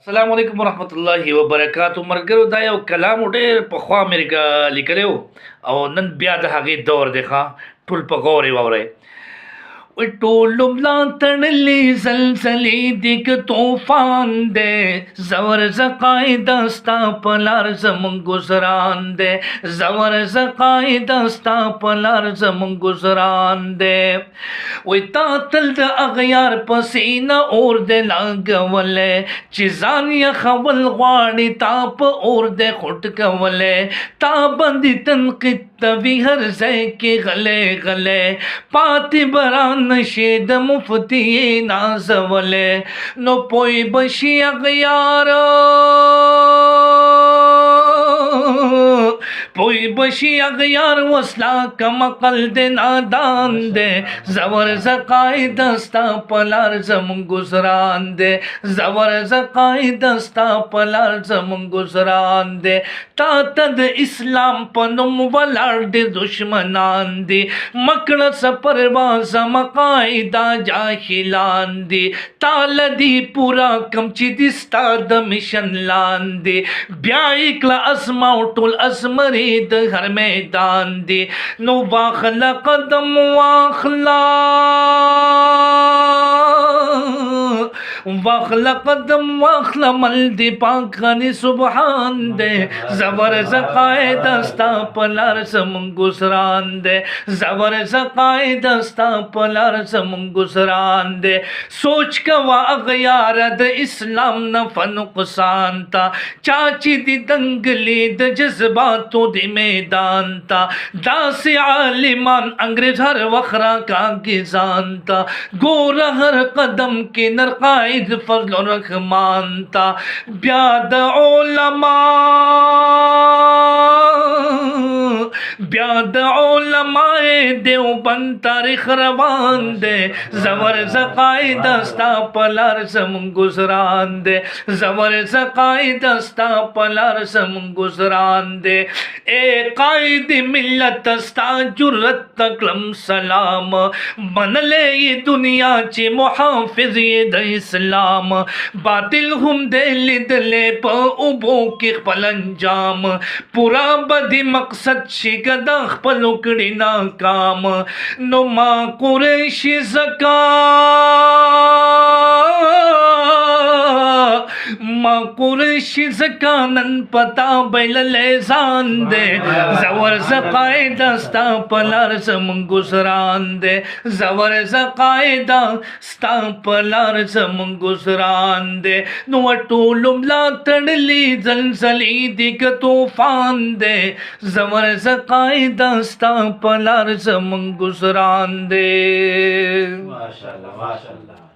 السلام علیکم ورحمت الله وبرکاتو. مرګرو دا یو کلام ډېر پخوا امریکا لیکلی و او نن بیا د هغې دور دی ښه ټول په غور یې واورئ. وی ټولو ملا تړلې زلزلې دي که طوفان دی زور زقایده ستا په لار زمونږ ګزران دی زور زقایده ستا په لار زمونږ ګزران دی. وی تا تل د اغیار په سینه اور دی لاګولی چې ځان یخول غواړي تا په اور دی خوټ کولی تا باندې تنقید کوي هر ځای کې غلی غلی پاتې بران نشي د مفتی نازولې نو پوی بشي اغیار پوی بشي اغیار وسلا کم عقل دے نادان دے زور زقائی دستا پلار زمون گزران دے زور زقائی دستا پلار زمون گزران دے تا تد اسلام پنم ولار دے دشمنان دی مکڑ سپرواز مقایدہ جاہلان دی تال دی پورا کم چی دستا د مشن لان دی بیا اکلا اسماو ټول اسمری د هر میدان دی نو واخلا قدم واخلا واخلا قدم واخلا مل دی پاک غنی سبحان دے زور زقائی دستا پلار زمون گزران دے زور زقائی دستا پلار زمون گزران دے سوچ کوا اغیار د اسلام نفع نقصان تا چاچی دی دنگلی د جذباتو دی میدان تا داس عالمان انگریز ہر وخرا کا گزان تا گورا ہر قدم کے نرقائد فضل و رحمان تا بیاد علماء بیاد علماء دیوبند تاریخ روان دے زور زقائی دستا پلار زمون گزران دے زور زقائی دستا پلار زمون گزران دے اے قائد ملت استا جرت تکلم سلام من لے یہ دنیا چی محافظ یہ د اسلام باطل ہم دے لد لے پا اوبو کی خپل انجام پورا بدی مقصد شگد خپل اکڑی ناکام نو ما قریشی زکا ما قریشی زکانن پتا بیل لیزان دے زور زقائی دستا پلار زمون گزران دے زور زقائی دستا پلار زمون گزران دے نو ټولو ملا تړلې زلزلې دي که طوفان دے زور زقائی دستا پلار زمون گزران دے. ماشاءاللہ ماشاءاللہ.